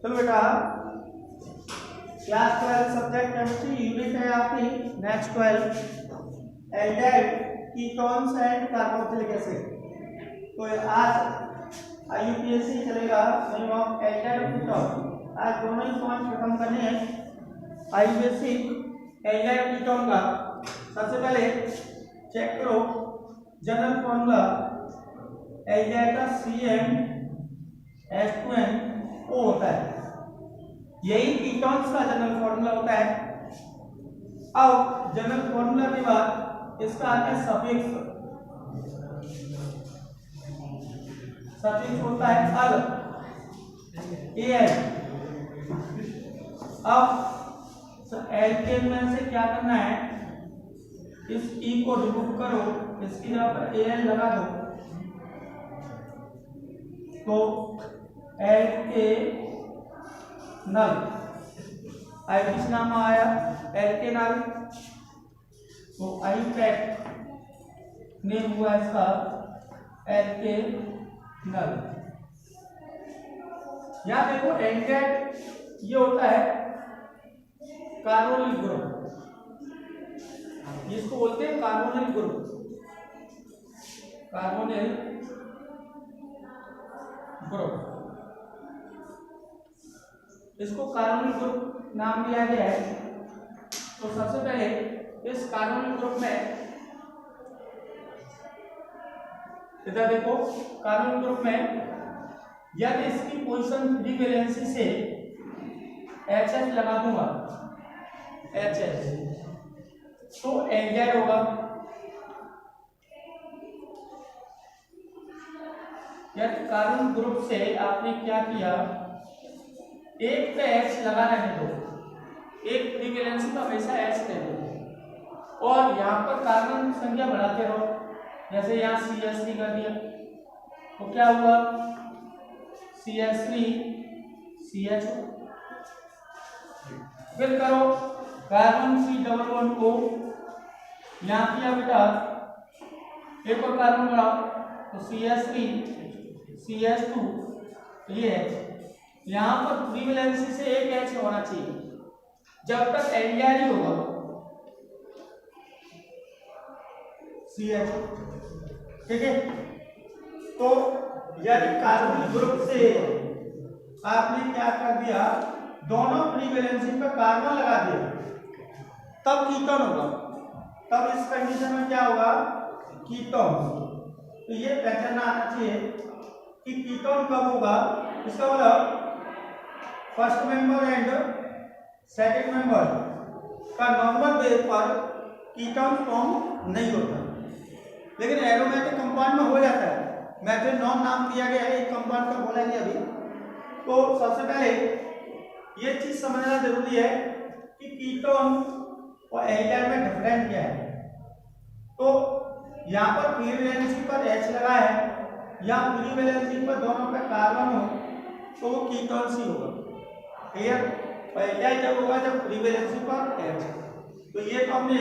चलो बेटा, class 12 subject chemistry unit है आपकी next 12 aldehyde ketones and carboxylic acid. तो आज आईयूपीएससी चलेगा नेम ऑफ एल्डेहाइड कीटोन। आज दोनों ही पॉइंट खत्म करने हैं आईयूपीएससी एल्डेहाइड कीटोन का। सबसे पहले चेक करो जनरल फॉर्मूला एल्डेहाइड का CnH2nO होता है, यही कीटोन्स का जनरल फॉर्मूला होता है। अब जनरल फॉर्मूला के बाद इसका आता है सफिक्स। सफिक्स होता है अल Al। अब एल्केन में से क्या करना है, इस E को रिमूव करो, इसकी जगह पर Al लगा दो तो एल्केनल आई किस नाम आया, एल्केनल। तो आईपैक नेम हुआ इसका एल्केनल। यहां देखो एल्डेहाइड ये होता है कार्बोनिल ग्रुप, इसको बोलते हैं कार्बोनिल ग्रुप। कार्बोनिल ग्रुप, इसको कार्बोनिल ग्रुप नाम दिया गया है। तो सबसे पहले इस कार्बोनिल ग्रुप में इधर देखो, कार्बोनिल ग्रुप में यदि इसकी पोजीशन फ्री वैलेंसी से HH लगा दूंगा, HH, तो एल्डेहाइड होगा। यदि कार्बन ग्रुप से आपने क्या किया, एक पे H लगा रहने दो, एक फ्री वैलेंसी तो हमेशा H दे दो और यहाँ पर कार्बन संख्या बढ़ाते रहो। जैसे यहाँ CH3 कर दिया तो क्या हुआ, CH3 CH। फिर करो कार्बन C11 को यहाँ किया बेटा, एक और कार्बन बढ़ाओ तो CH3 CH2, ये है। यहाँ पर फ्री वैलेंसी से एक H होना चाहिए जब तक एल्डेहाइड ही होगा CH, ठीक है। तो यदि कार्बन ग्रुप से आपने क्या कर दिया, दोनों फ्री वैलेंसी पर कार्बन लगा दिया, तब कीटोन होगा। तब इस कंडीशन में क्या होगा, कीटोन। तो ये पहचानना आना चाहिए कि कीटोन कब होगा। इसका मतलब first member and second member का नॉर्मल बेस पर कीटोन फॉर्म नहीं होता, लेकिन एरोमेटिक कंपाउंड में हो जाता है। मेथनॉन नाम दिया गया है, एक कंपाउंड का बोलेंगे अभी। तो सबसे पहले ये चीज समझना जरूरी है कि कीटोन और एल्डेहाइड में डिफरेंस क्या है। तो यहाँ पर फ्री वैलेंसी पर H लगा है, या फ्री वैलेंसी पर दोनों पे कार्बन हो तो वो कीटोन सी होगा, क्लियर। एल्डेहाइड जब होगा जब फ्री वैलेंसी पर H। तो ये तो हमने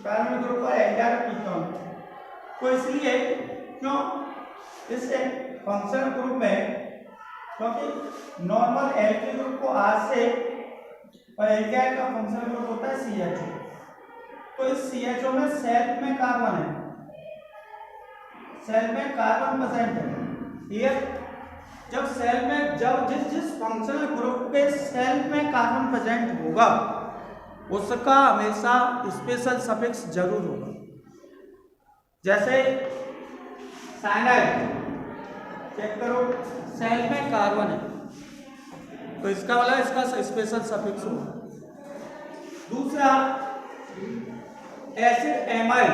कार्बन ग्रुप पर एल्डेहाइड कीटोन। तो इसलिए क्यों इस फंक्शन ग्रुप में, क्योंकि नॉर्मल एल्किल ग्रुप को R से और एल्डेहाइड का फंक्शन ग्रुप होता है CH। तो इस CHO में सेल्फ में कार्बन है, सेल में कार्बन प्रेजेंट है, क्लियर। जब सेल में जब जिस फंक्शनल ग्रुप के सेल में कार्बन प्रेजेंट होगा उसका हमेशा स्पेशल सफिक्स जरूर होगा। जैसे साइनाइड चेक करो, सेल में कार्बन है तो इसका वाला इसका स्पेशल सफिक्स होगा। दूसरा एसिड एमाइड,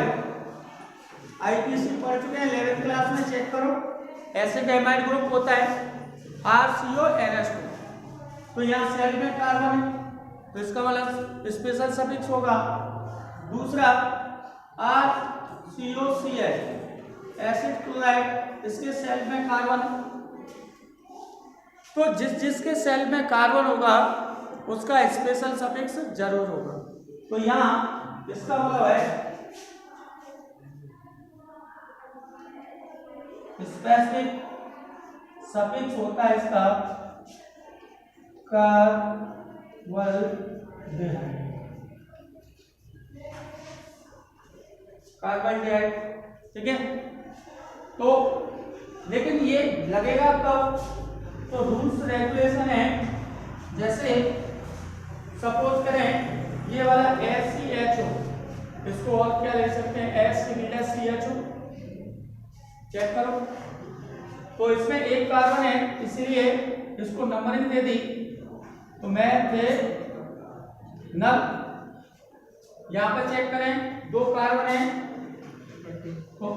आईपीसी पढ़ चुके हैं 11th क्लास में, चेक करो। एसिड एमाइड ग्रुप होता है RCONH2। तो यहाँ सेल में कार्बन है तो इसका मतलब स्पेशल सफिक्स होगा। दूसरा RCOCH एसिड क्लोराइड, इसके सेल में कार्बन है तो जिसके सेल में कार्बन होगा उसका स्पेशल सफिक्स जरूर होगा। तो यहाँ इसका मतलब है स्पेसिफिक सफिक्स होता है इसका कार्बोहाइड्रेट, ठीक है। तो लेकिन ये लगेगा कब, तो रूल्स रेगुलेशन है, जैसे सपोज करें ये वाला SCHO, इसको और क्या ले सकते हैं, SCHO, चेक करो। तो इसमें एक कार्बन है, इसलिए इसको नंबरिंग दे दी, तो नल। यहाँ पर चेक करें, दो कार्बन है, तो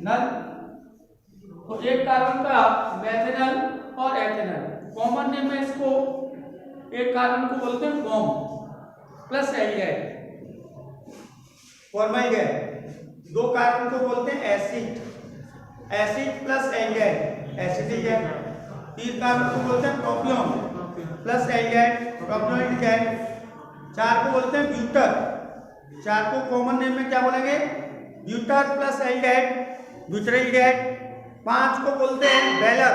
नल। तो एक कार्बन का मेथेनल और एथेनल, कॉमन नेम में इसको एक कार्बन को बोलते हैं कॉम प्लस एल्डिहाइड, फॉर्मल्डिहाइड। दो कार्बन को बोलते हैं एसिड प्लस एल्डिहाइड, एसिडिक है। तीन कार्बन को बोलते हैं प्रोपियोन प्लस एल्डिहाइड, प्रोपियोनल्डिहाइड। चार को बोलते हैं ब्यूटर, चार को कॉमन नेम में क्या बोलेंगे, ब्यूटर प्लस एल्डिहाइड, ब्यूटरल्डिहाइड। पांच को बोलते हैं बेलर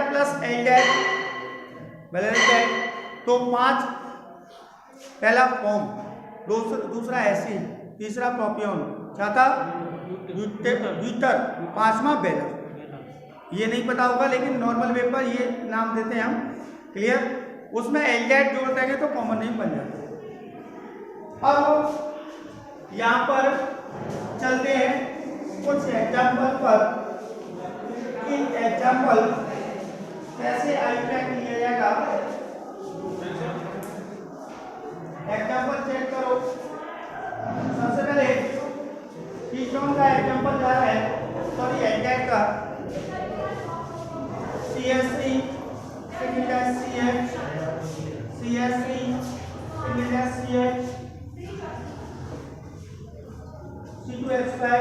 प्लस एल्डिहाइड, बेलरल्डिहाइड। तो पांच, पहला फॉर्म, दूसरा एसिड, तीसरा प्रोपियोन, चौथा ब्यूटर, पांचवा बेलर। ये नहीं पता होगा, लेकिन नॉर्मल वे पर ये नाम देते हैं हम, क्लियर। उसमें एल्डिहाइड जोड़ देंगे तो कॉमन नेम बन जाता है। अब यहाँ पर चलते हैं कुछ एग्जाम्पल पर, कि एग्जाम्पल कैसे आइपैक लिया जाएगा। एग्जाम्पल चेक करो। सबसे पहले कीटोन का एग्जाम्पल जा रहा है, सॉरी एल्डिहाइड का, CH3 CH3 CH3 C2H5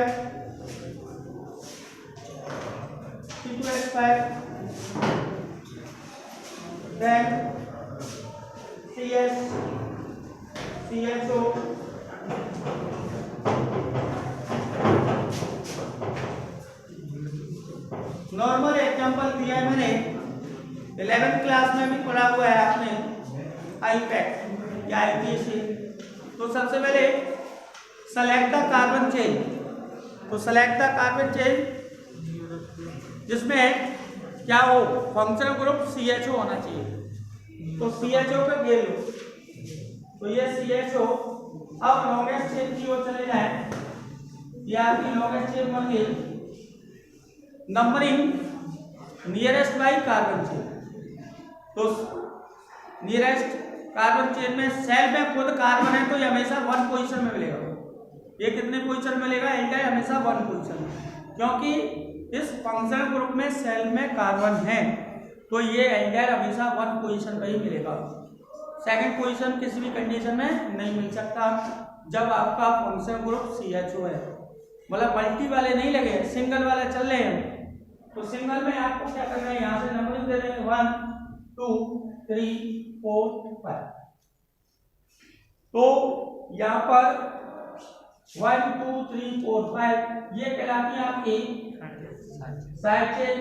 then CHO normal example दिया है मैंने, 11th क्लास में भी पढ़ा हुआ है आपने, आईपैक या आईपीसी। तो सबसे पहले सेलेक्ट द कार्बन चेन, तो सेलेक्ट द कार्बन चेन जिसमें क्या हो, फंक्शनल ग्रुप CHO होना चाहिए। तो CHO पे घेर लो, तो ये CHO। अब लॉन्गेस्ट चेन की ओर चले जाए, ये आपकी लॉन्गेस्ट चेन बन गई। Numbering nearest by carbon chain, तो नियरेस्ट कार्बन चेन में सेल में खुद कार्बन है, तो ये हमेशा 1 पोजीशन में मिलेगा। ये कितने पोजीशन में मिलेगा, एल्डिहाइड हमेशा 1 पोजीशन में, क्योंकि इस फंक्शनल ग्रुप में सेल में कार्बन है, तो ये एल्डिहाइड हमेशा 1 पोजीशन पर ही मिलेगा। सेकंड पोजीशन किसी भी कंडीशन में नहीं मिल सकता जब आपका फंक्शनल ग्रुप CHO है। मतलब मल्टी वाले नहीं लगे, सिंगल वाले चल रहे हैं, तो सिंगल में आपको क्या करना है, यहाँ से नंबरिंग दे देंगे 1 2 3 4 5। तो यहाँ पर 1 2 3 4 5 ये कहलाती है आपकी साइड चेन।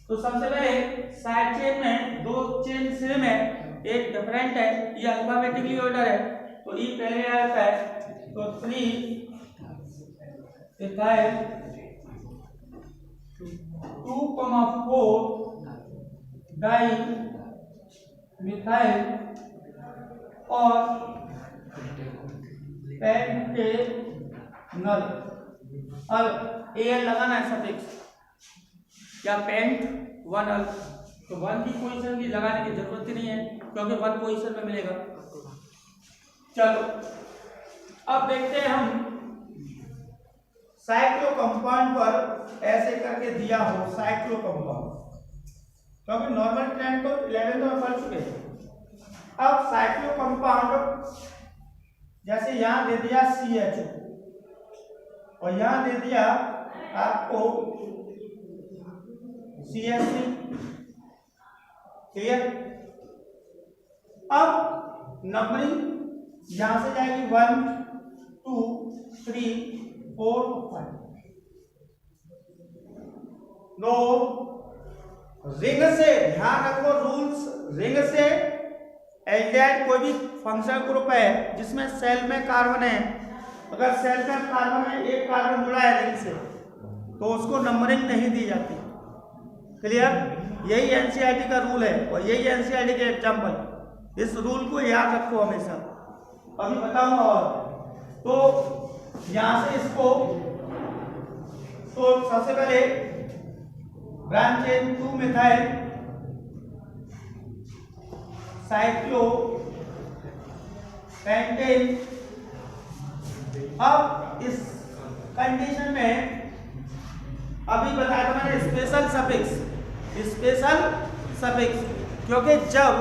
तो सबसे पहले साइड चेन में दो चेन सेम है, एक डिफरेंट है, ये अल्फाबेटिकली ऑर्डर है, तो ई पहले आता है, तो 3 5 2,4 डाई मिथाइल और पेंटेनल। अब एल लगाना है सफिक्स, क्या पेंट 1 अल, तो 1 की पोजीशन की लगाने की जरूरत ही नहीं है, क्योंकि 1 पोजीशन में मिलेगा। चलो अब देखते हैं हम साइक्लो कंपाउंड पर ऐसे करके दिया हो, साइक्लो कंपाउंड, क्योंकि नॉर्मल ट्रेंड तो 11th में पढ़ चुके हैं। अब साइक्लो कंपाउंड जैसे यहां दे दिया CHO और यहां दे दिया आपको CH3, क्लियर। अब नंबरिंग यहां से जाएगी 1 2 3 4 5। नो रिंग से ध्यान रखो रूल्स, रिंग से एल्डिहाइड कोई भी फंक्शनल ग्रुप है जिसमें सेल में कार्बन है, अगर सेल में कार्बन है, एक कार्बन जुड़ा है रिंग से, तो उसको नंबरिंग नहीं दी जाती। क्लियर? यही एनसीईआरटी का रूल है और यही एनसीईआरटी के एग्जाम्पल। इस रूल को याद रखो हमेशा। अभी बताऊंगा और तो यहां से इसको, तो सबसे पहले branch chain 2 methyl cyclo pentane. अब इस कंडीशन में अभी बताया था मैंने स्पेशल सफिक्स, स्पेशल सफिक्स, क्योंकि जब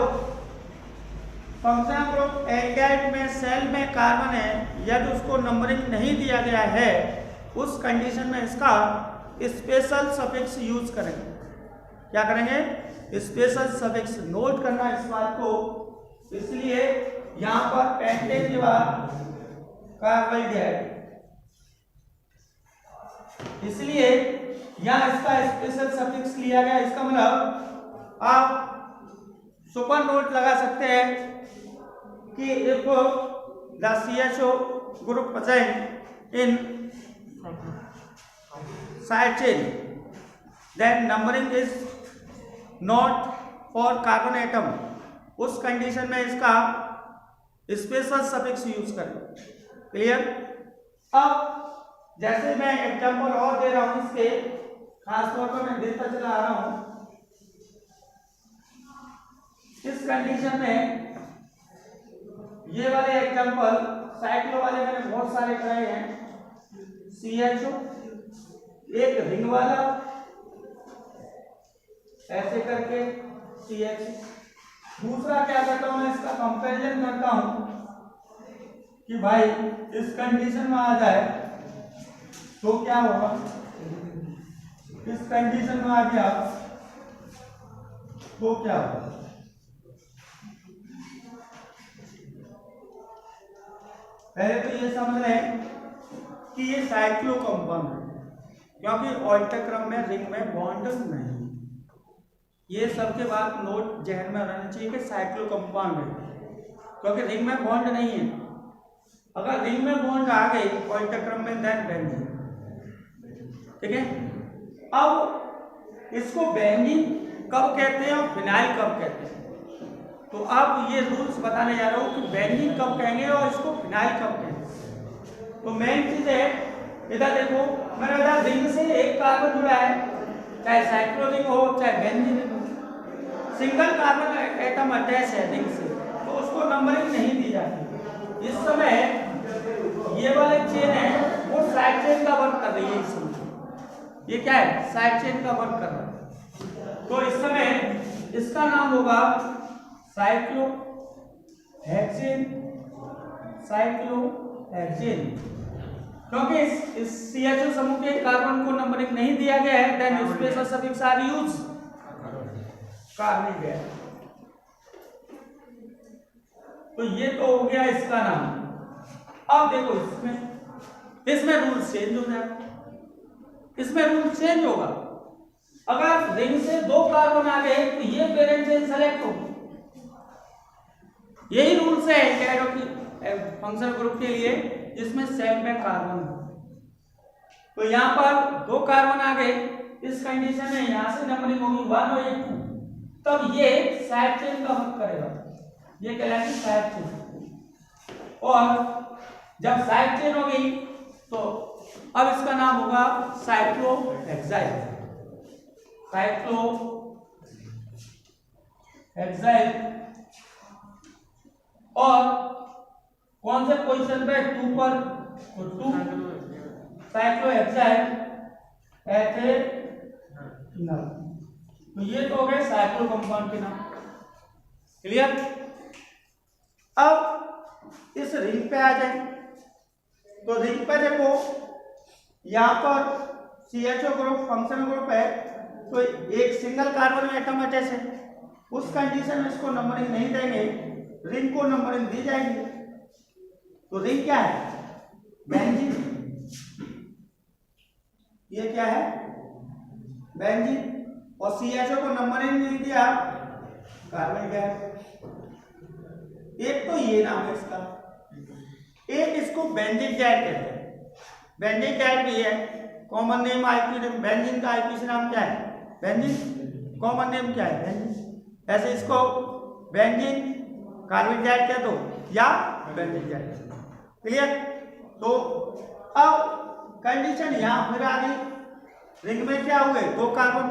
फंक्शनल ग्रुप एल्डिहाइड में सेल में कार्बन है यदि उसको नंबरिंग नहीं दिया गया है, उस कंडीशन में इसका स्पेशल सफिक्स यूज करेंगे। क्या करेंगे? Special suffix. नोट करना इस बात को, इसलिए यहां पर पेंटेन के बाद कार्बोहाइड्रेट, इसलिए यहां इसका स्पेशल सफिक्स लिया गया। इसका मतलब आप सुपर नोट लगा सकते हैं कि if the CHO group present in side chain then numbering is not for carbon atom, उस कंडीशन में इसका स्पेशल सफिक्स यूज करें। क्लियर? अब जैसे मैं एग्जांपल और दे रहा हूं इसके, खासतौर पर मैं देता चला आ रहा हूं। इस कंडीशन में ये वाले एग्जांपल साइक्लो वाले मैंने बहुत सारे कराए हैं। CHO एक रिंग वाला ऐसे करके CH, दूसरा क्या करता हूं मैं इसका कंपैरिजन करता हूं कि भाई इस कंडीशन में आ जाए तो क्या होगा, इस कंडीशन में आ गया तो क्या होगा। पहले तो ये समझ लें कि ये साइक्लो कंपाउंड है, क्योंकि ऑल्टर क्रम में रिंग में बॉन्ड नहीं। ये सबके बाद नोट जहन में रहना चाहिए कि साइक्लो कंपाउंड है, क्योंकि रिंग में बॉन्ड नहीं है। अगर रिंग में बॉन्ड आ गई ऑल्टर क्रम में देन बेंजीन। ठीक है? अब इसको बेंजीन कब कहते हैं और फिनाइल कब कहते हैं, तो अब ये रूल्स बताने जा रहा हूं कि बेंजीन कब कहेंगे और इसको फिनाइल कब कहेंगे। तो मेन चीज है, इधर देखो मैंने बताया रिंग से एक कार्बन जुड़ा है, चाहे साइक्लो रिंग हो चाहे बेंजीन रिंग हो, सिंगल कार्बन एटम अटैच है रिंग से, तो उसको नंबरिंग नहीं दी जाती। इस समय ये वाले चेन है वो साइड चेन का वर्क कर रही है। इस समय ये क्या है? साइड चेन का वर्क कर रहा है। तो इस समय इसका नाम होगा साइक्लोहेक्सेन, साइक्लोहेक्सेन, क्योंकि इस CHO समूह के कार्बन को नंबरिंग नहीं दिया गया है, then special suffix are use carbon gas. तो ये तो हो गया इसका नाम। अब देखो इसमें रूल चेंज हो जाएगा, इसमें रूल चेंज होगा। अगर रिंग से दो कार्बन आ गए तो ये पेरेंट चेन सेलेक्ट हो। यही रूल्स है एल्डिहाइड की फंक्शनल ग्रुप के लिए जिसमें सेल में कार्बन हो। तो यहां पर दो कार्बन आ गए, इस कंडीशन में यहां से नंबरिंग होगी 1 और 2, तब ये साइड चेन का वर्क करेगा, ये कहलाती है साइड चेन। और जब साइड चेन होगी तो अब इसका नाम होगा साइक्लोहेक्साइल, साइक्लोहेक्साइल। और कौन से पोजीशन पे? 2 पर, तो 2 साइक्लोहेक्साइल एथेनॉल। तो ये तो हो गए साइक्लो कंपाउंड के नाम। क्लियर? अब इस रिंग पे आ जाए, तो रिंग पे देखो यहां पर CHO ग्रुप फंक्शनल ग्रुप है, तो एक सिंगल कार्बन एटम अटैच है। उस कंडीशन में इसको नंबरिंग नहीं देंगे, रिंग को नंबरिंग दी जाएगी। तो रिंग क्या है? बेंजीन। ये क्या है? बेंजीन। और CHO को नंबरिंग नहीं दिया, कार्बन गैस। एक तो ये नाम है इसका, एक इसको बेंजीन-कैट कहते हैं। बेंजीन-कैट भी है common name, IP name. Benzene का आईपी से नाम क्या है? बेंजीन। कॉमन नेम क्या है? बेंजीन। ऐसे इसको बेंजीन कार्बन कैट कह दो या बेंजीन कैट। क्लियर? तो अब कंडीशन यहां फिर आ गई, रिंग में क्या हुए? 2 कार्बन,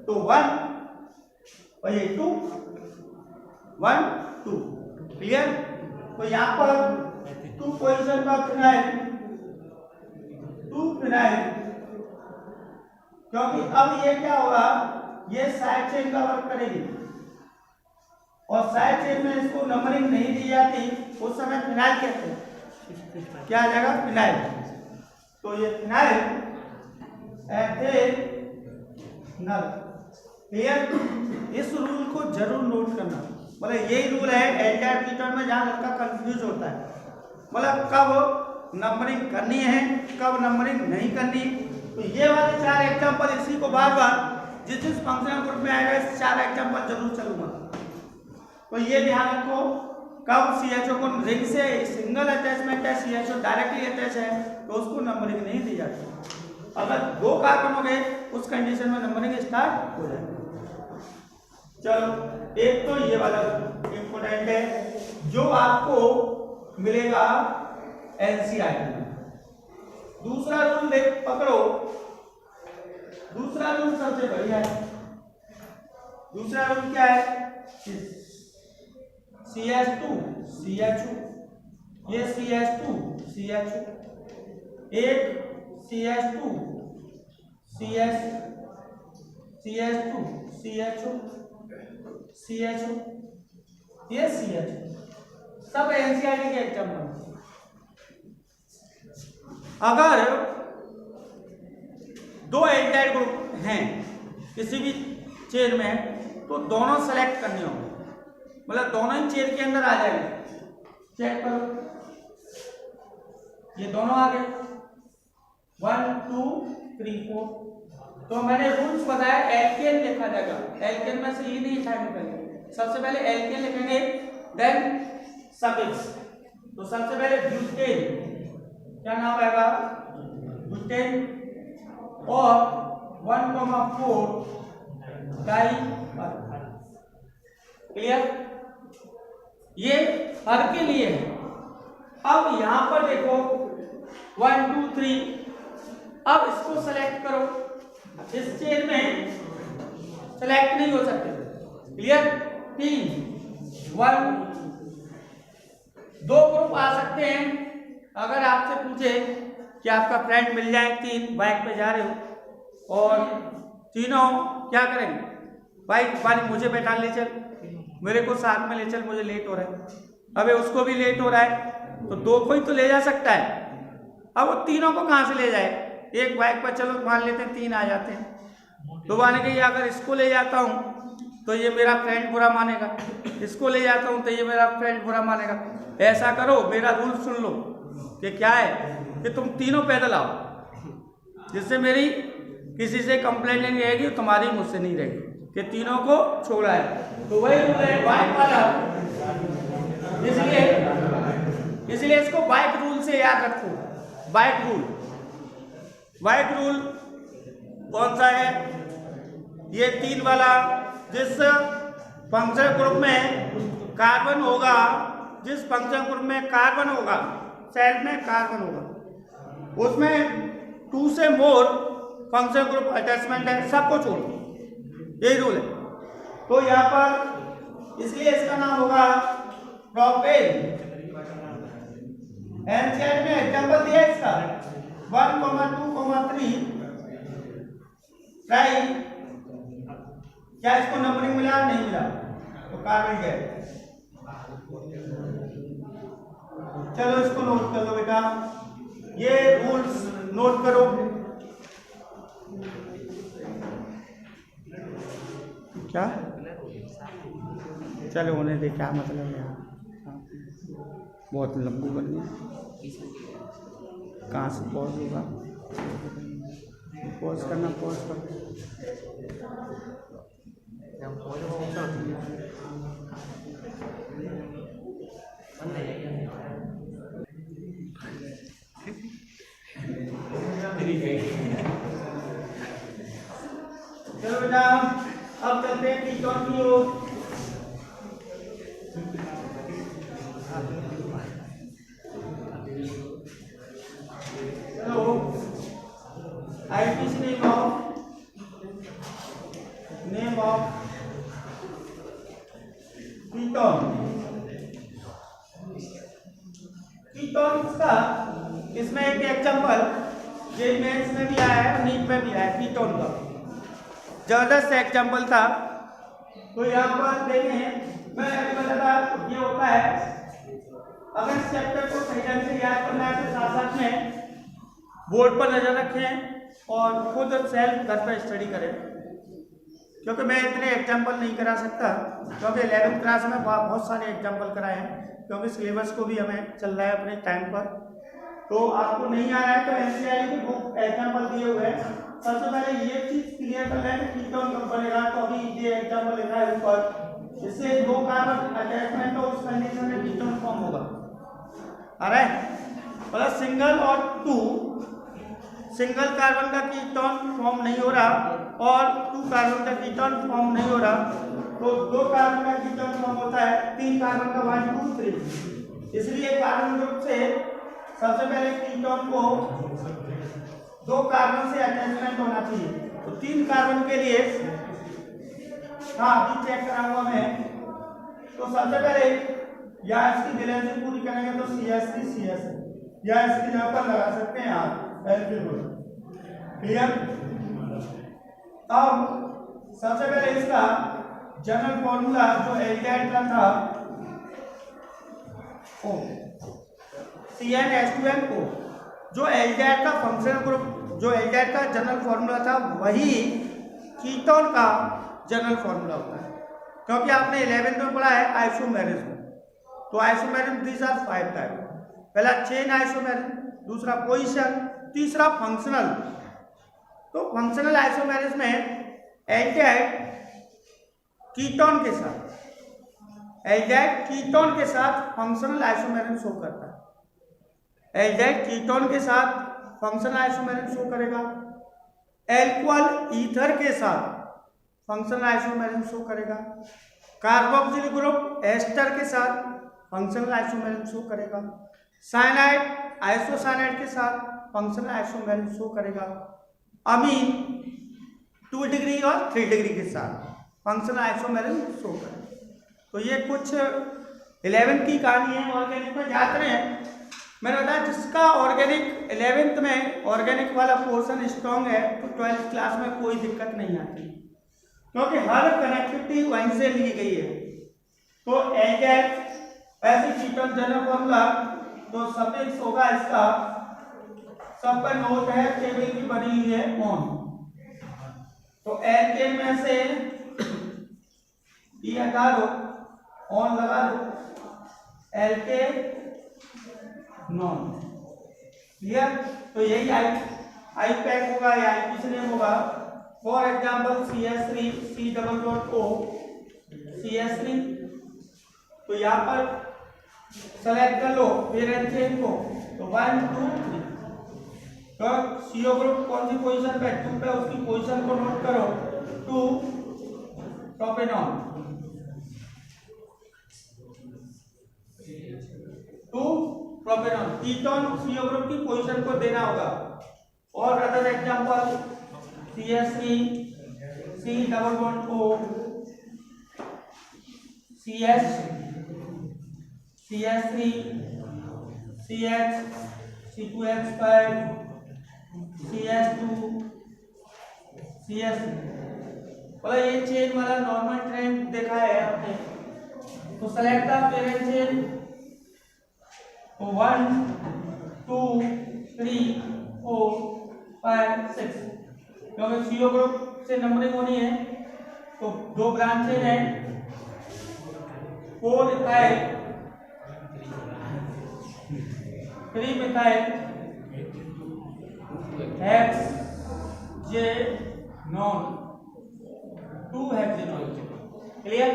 तो 1 और ये 2, 1 2। क्लियर? तो यहां पर 2 पोजीशन का फिनाइल, 2 फिनाइल, क्योंकि अब ये क्या होगा, ये साइड चेन का वर्क करेगी और साइड चेन में इसको नंबरिंग नहीं दी जाती, उस समय फिनाइल कहते हैं। क्या आ जाएगा? फिनाइल। तो ये फिनाइल एथेनल। क्लियर? इस रूल को जरूर नोट करना, मतलब यही रूल है एल्डिहाइड कीटोन में जहां लड़का कंफ्यूज होता है, मतलब कब नंबरिंग करनी है, कब नंबरिंग नहीं करनी। तो ये वाले 4 एग्जांपल इसी को बार बार जिस जिस फंक्शनल ग्रुप में आएगा इस 4 एग्जांपल जरूर चलूंगा। तो ये ध्यान रखो, कब CHO को रिंग से सिंगल अटैचमेंट है, CHO डायरेक्टली अटैच है, तो उसको नंबरिंग नहीं दी जाती। अगर 2 कार्बन हो गए उस कंडीशन में नंबरिंग स्टार्ट हो जाएगी। चलो, एक तो ये वाला इंपोर्टेंट है जो आपको मिलेगा NCERT में। दूसरा रूल देख पकड़ो, दूसरा रूल सबसे बढ़िया है। दूसरा रूल क्या है? CH2 CHO, ये CH2 CHO, एक CH2 CH2 CHO CHO, ये CHO, सब NCERT के एग्जाम्पल। अगर 2 एल्डिहाइड ग्रुप हैं किसी भी चेन में, तो दोनों सेलेक्ट करने होंगे, मतलब दोनों ही चेन के अंदर आ जाएंगे। चेक करो, ये दोनों आ गए 1 2 3 4। तो मैंने रूल्स बताया, एल्केन लिखा जाएगा, एल्केन में से ये नहीं उठाएंगे, पहले सबसे पहले एल्केन लिखेंगे, देन सफिक्स। तो सबसे पहले ब्यूटेन, क्या नाम आएगा? ब्यूटेन, और 1,4 डाई। क्लियर? ये हर के लिए है। अब यहां पर देखो 1 2 3, अब इसको सेलेक्ट करो, इस चेन में सेलेक्ट नहीं हो सकते। क्लियर? 3 1 2 ग्रुप आ सकते हैं। अगर आपसे पूछे कि आपका फ्रेंड मिल जाए, 3 बाइक पे जा रहे हो और तीनों क्या करेंगे? बाइक वाली मुझे बैठा ले चल, मेरे को साथ में ले चल, मुझे लेट हो रहा है, अबे उसको भी लेट हो रहा है, तो 2 को ही तो ले जा सकता है। अब वो तीनों को कहां से ले जाए? एक बाइक पर चलो मान लेते हैं 3 आ जाते हैं, तो माने कि अगर इसको ले जाता हूं तो ये मेरा फ्रेंड बुरा मानेगा, इसको ले जाता हूं तो ये मेरा फ्रेंड बुरा मानेगा। ऐसा करो, मेरा रूल सुन लो कि क्या है कि तुम तीनों पैदल आओ, जिससे मेरी किसी से कंप्लेंट नहीं रहेगी, तुम्हारी मुझसे नहीं रहेगी कि तीनों को छोड़ा है। तो वही रूल है बाइक वाला, इसलिए इसको बाइक रूल से याद रखो। बाइक रूल, बाइक रूल कौन सा है? ये 3 वाला, जिस फंक्शन ग्रुप में कार्बन होगा, जिस फंक्शन ग्रुप में कार्बन होगा, सेल में कार्बन होगा, उसमें 2 से मोर फंक्शन ग्रुप अटैचमेंट है, सबको छोड़ो, यही रूल है। तो यहां पर इसलिए इसका नाम होगा प्रोपेन। NCERT में एग्जांपल दिया इसका 1, 2, 3 ट्राई। क्या इसको नंबरिंग मिला? नहीं मिला, तो कार्बन गैस। चलो इसको नोट कर लो बेटा, ये रूल्स नोट करो। क्या चलो उन्हें दे, क्या मतलब है? बहुत लंबू बन गया, कहाँ से पॉज होगा? पॉज करना, पॉज करना। चलो बेटा अब चलते हैं कीटोन की ओर। चलो IPC name of ketone. Ketones का इसमें एक एग्जांपल ये मेंस में भी आया है और नीट में भी आया है कीटोन का, जबरदस्त एग्जांपल था। तो यहाँ पर देखें, मैं अभी बताता ये होता है, अगर चैप्टर को सही ढंग से याद करना है तो साथ साथ में बोर्ड पर नजर रखें और खुद सेल्फ घर पर स्टडी करें, क्योंकि मैं इतने एग्जाम्पल नहीं करा सकता, क्योंकि 11वीं क्लास में बहुत सारे एग्जाम्पल कराए हैं, क्योंकि सिलेबस को भी हमें चल रहा है अपने टाइम पर। तो आपको नहीं आ रहा है तो NCERT के बुक एग्जाम्पल दिए हुए हैं। सबसे पहले ये चीज क्लियर कर लें कि कीटोन कब बनेगा। तो अभी ये एग्जाम्पल लिखा है ऊपर, इससे दो कार्बन अटैचमेंट हो उस कंडीशन में कीटोन फॉर्म होगा। मतलब सिंगल और टू, सिंगल कार्बन का कीटोन फॉर्म नहीं हो रहा और टू कार्बन का कीटोन फॉर्म नहीं हो रहा, तो दो कार्बन का कीटोन फॉर्म होता है, तीन कार्बन का 1 2 3। इसलिए कार्बन ग्रुप से सबसे पहले कीटोन को दो कार्बन से अटैचमेंट होना चाहिए। तो तीन कार्बन के लिए अभी चेक करा हुआ मैं, तो सबसे पहले या इसकी वैलेंसी पूरी करेंगे तो CS3CS या इसकी जगह पर लगा सकते हैं आप एल्किल। क्लियर? अब सबसे पहले इसका जनरल फॉर्मूला जो एल्डिहाइड का था O CnH2nO, जो एल्डिहाइड का फंक्शनल ग्रुप, जो एल्डिहाइड का जनरल फॉर्मूला था वही कीटोन का जनरल फॉर्मूला होता है, क्योंकि आपने 11th में पढ़ा है आइसोमेरिज्म। तो आइसोमेरिज्म दीज आर 5 टाइप, पहला चेन आइसोमेरिज्म, दूसरा पोजीशन, तीसरा फंक्शनल। तो फंक्शनल आइसोमेरिज्म में एल्डिहाइड कीटोन के साथ, एल्डिहाइड कीटोन के साथ फंक्शनल आइसोमेरिज्म शो करता है। एल्डिहाइड कीटोन के साथ फंक्शनल आइसोमेरिज्म शो करेगा, एल्कोहल ईथर के साथ फंक्शनल आइसोमेरिज्म शो करेगा, कार्बोक्सिल ग्रुप एस्टर के साथ फंक्शनल आइसोमेरिज्म शो करेगा, साइनाइड आइसोसाइनाइड के साथ फंक्शनल आइसोमेरिज्म शो करेगा, अमीन 2 डिग्री और 3 डिग्री के साथ फंक्शनल आइसोमेरिज्म शो करेगा। तो ये कुछ 11th की कहानी है। ऑर्गेनिक में जाते हैं, मैंने बताया जिसका ऑर्गेनिक 11th में ऑर्गेनिक वाला पोर्शन स्ट्रॉन्ग है तो 12th क्लास में कोई दिक्कत नहीं आती, क्योंकि हर कनेक्टिविटी वहीं से ली गई है। तो एल्डिहाइड ऐसे कीटोन जनरल फॉर्मूला, तो सफिक्स होगा इसका, सब पर नोट है, टेबल की बनी हुई है ऑन। तो एल्केन में से ये हटा दो, ऑन लगा दो, एल्के नॉन। क्लियर? तो यही आई पैक होगा या आईपीसी नेम होगा। For example CS3 C++O CS3। तो यहाँ पर सेलेक्ट कर लो पेरेंट चेन को, तो 1 2 3। तो CO ग्रुप कौन सी पोजीशन पे, 2 पे, उसकी पोजीशन को नोट करो, 2 propanone, 2 propanone. Ketone CO group की पोजीशन को देना होगा। और other example CS3 C++O CS3 CH C2H5 CS2 CS। मतलब ये चेन वाला नॉर्मल ट्रेंड देखा है आपने। तो सेलेक्ट द पेरेंट चेन, 1 2 3 4 5 6, क्योंकि CO ग्रुप से नंबरिंग होनी है। तो दो ब्रांचेज हैं, 4 इथाइल 3 मिथाइल हेक्स जे नॉन 2 हेक्सेनॉल। क्लियर?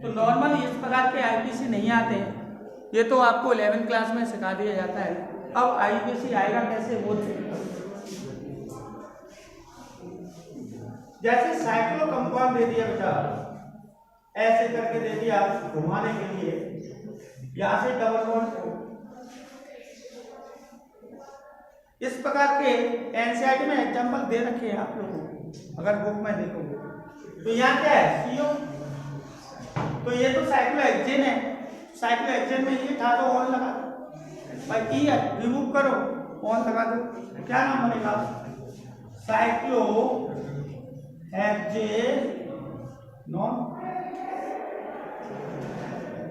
तो नॉर्मल इस प्रकार के आईपीसी नहीं आते हैं, ये तो आपको 11th क्लास में सिखा दिया जाता है। अब आईपीसी आएगा कैसे वो जैसे साइक्लो कंपाउंड दे दिया बेटा, ऐसे करके दे दिया घुमाने के लिए, यहां से डबल बॉन्ड को इस प्रकार के एनसीईआरटी में एग्जांपल दे रखे हैं आप लोगों को, अगर बुक में देखोगे तो यहाँ क्या है सीओ, तो ये तो साइक्लोहेक्सेन है, साइक्लोहेक्सेन में ये था तो ऑन लगा दो, और ई रिमूव करो ऑन लगा दो, क्या नाम बनेगा साइक्लोहेक्सेनॉन।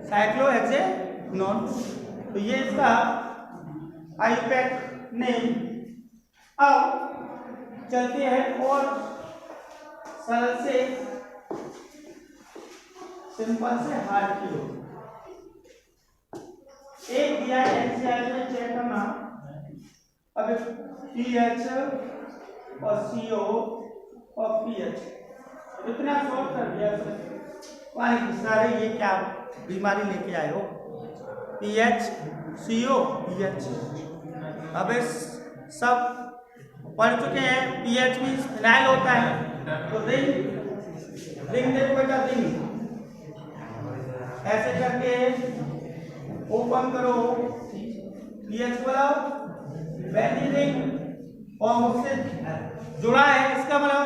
साइक्लोहेक्सेनॉन, तो ये इसका आईपैक नेम। अब चलते हैं और सरल से सिंपल से हार्ड की ओर। एक दिया है एनसीईआरटी में, चेक करना। अब पीएच और सीओ और पीएच इतना शॉर्ट कर दिया पानी सारे, ये क्या बीमारी लेके आए हो, पीएच सीओ पीएच। अब सब पढ़ चुके हैं, पीएच भी फिनाइल होता है, तो रिंग देखो बेटा, रिंग ऐसे करके ओपन करो, पीएच बनाओ, वैली रिंग और उससे जुड़ा है, इसका मतलब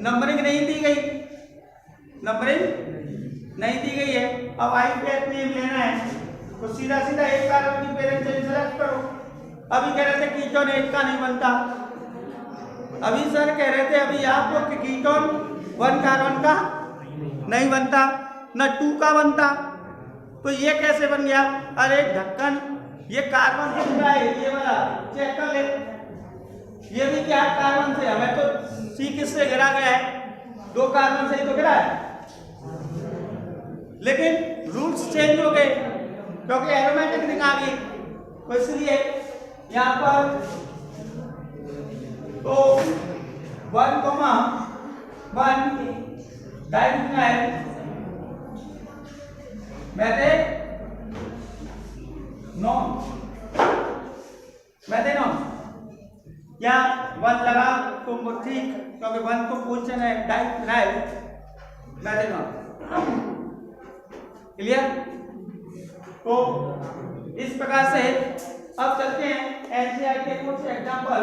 नंबरिंग नहीं दी गई, नंबरिंग नहीं दी गई है। अब आईपैक नेम लेना है तो सीधा सीधा एक कार्बन की पेरेंट चेन सेलेक्ट करो। अभी कह रहे थे कीटोन 1 का नहीं बनता, अभी सर कह रहे थे अभी आपको कि कीटोन 1 कार्बन का नहीं बनता, न 2 का बनता, तो ये कैसे बन गया? अरे ढक्कन, ये कार्बन से जुड़ा है, ये वाला चेक कर ले, ये भी क्या कार्बन से, हमें तो सी किससे गिरा गया है, 2 कार्बन से ही तो गिरा है, लेकिन रूल्स चेंज हो गए क्योंकि एरोमेटिक रिंग आ गई, तो इसलिए यहाँ पर तो 1,1 डाइफिनाइल मेथेनॉन, या 1 लगा तो ठीक, क्योंकि 1 तो पोजीशन है डाइफिनाइल मेथेनॉन। क्लियर? तो इस प्रकार से अब चलते हैं एनसीईआरटी के कुछ एग्जांपल।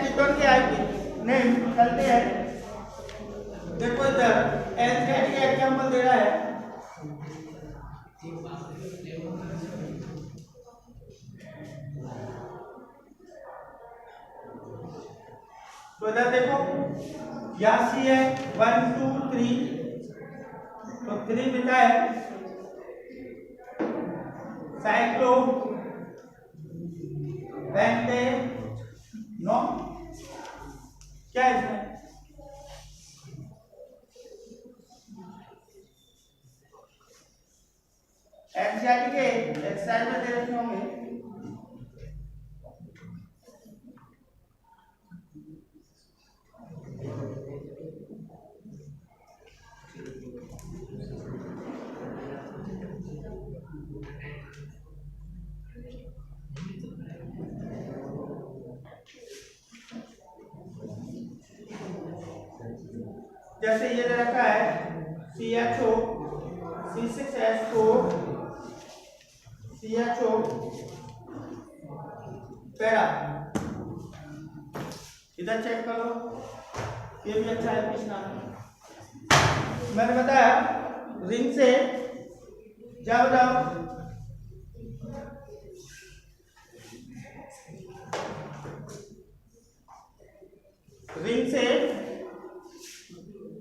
कीटोन के आईपी नेम चलते हैं, देखो इधर एनसीईआरटी का एग्जांपल दे रहा है, तो इधर देखो यहाँ सी है 1 2 3, तो 3 लिखा है साइक्लो पेंटेनॉन, क्या है इसमें एनसीईआरटी के एक्सरसाइज में दे रखे होंगे। जैसे ये दे रखा है CHO C6H4 CHO पैरा, इधर चेक करो, ये भी अच्छा है कृष्णा। मैंने बताया रिंग से जब रिंग से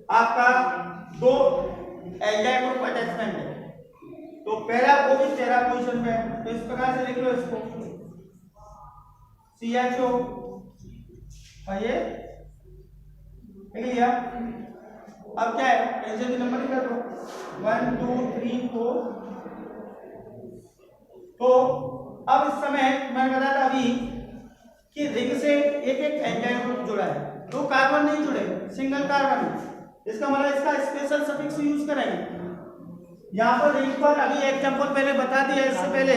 आपका 2 एल्डाइड ग्रुप अटैचमेंट है, तो पहला को भी तेरा पोजीशन पे है, तो इस प्रकार से लिख लो इसको CHO, और ये लिख लिया अब क्या है, ऐसे भी नंबर ही कर दो 1 2 3 4। तो अब इस समय मैंने बताया था अभी कि रिंग से एक एक एल्काइल ग्रुप जुड़ा है, दो कार्बन नहीं जुड़े, सिंगल कार्बन। इसका मतलब इसका स्पेशल सफिक्स यूज करेंगे। यहाँ पर रिंग पर अभी एग्जांपल पहले बता दिया इससे पहले,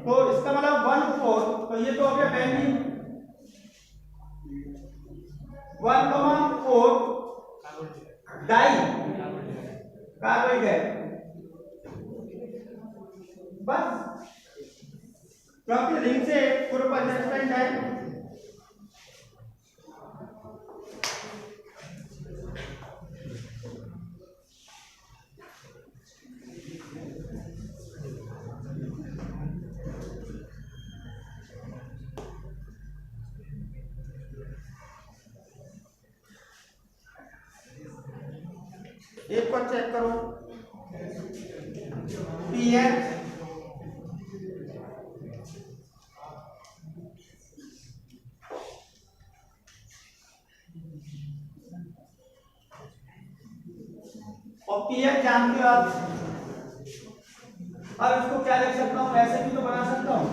तो इसका मतलब 1 4, तो ये तो हो गया पहली 1,4 डाई कार्बोहाइड्रेट, बस, क्योंकि रिंग से ग्रुप एडजस्टमेंट है। एक को चेक करो, पीएच और पीएच जानते हो आप। अब इसको क्या लिख सकता हूं, ऐसे भी तो बना सकता हूं,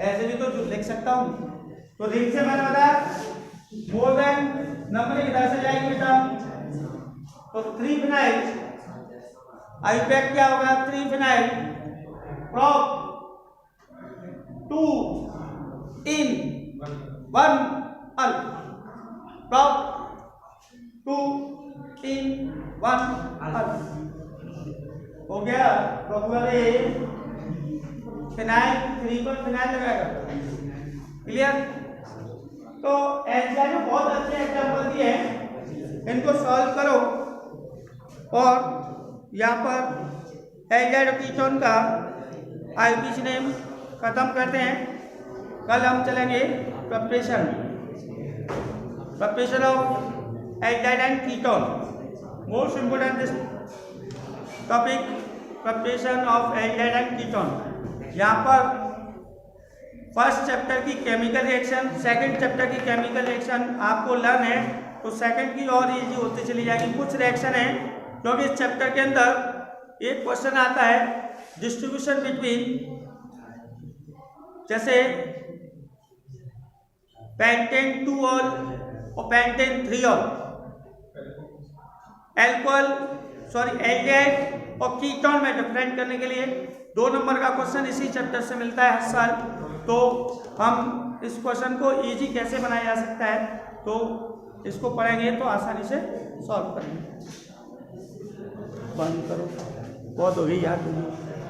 ऐसे भी तो लिख सकता हूं। तो रिंग से मैंने बताया मोर देन नंबर इधर से जाएंगे बेटा, तो 3 फिनाइल आईपैक क्या होगा, 3 phenyl prop 2 in 1 al, prop 2 in 1 al हो गया। तो अगले फिनाइल 3 पर फिनाइल लगाएगा, क्लियर। तो एल्काइल में बहुत अच्छे एग्जांपल दिए हैं, इनको सॉल्व करो और यहाँ पर एल्काइल कीटोन का आईपीसी नेम खत्म करते हैं। कल हम चलेंगे preparation of alkyl and ketone, most important this topic, preparation of alkyl and ketone. यहाँ पर फर्स्ट चैप्टर की केमिकल रिएक्शन, सेकंड चैप्टर की केमिकल रिएक्शन आपको लर्न है, तो सेकंड की और इजी होती चली जाएगी। कुछ रिएक्शन है क्योंकि इस चैप्टर के अंदर एक क्वेश्चन आता है डिस्ट्रीब्यूशन बिटवीन, जैसे पेंटेन 2 ऑल और पेंटेन 3 ऑल, एल्कोहल एल्डिहाइड और कीटोन में डिफरेंट करने के लिए 2 नंबर का क्वेश्चन इसी चैप्टर से मिलता है हर साल। तो हम इस क्वेश्चन को इजी कैसे बनाया जा सकता है, तो इसको पढ़ेंगे तो आसानी से सॉल्व करेंगे। बंद करो, बहुत हो गई यार।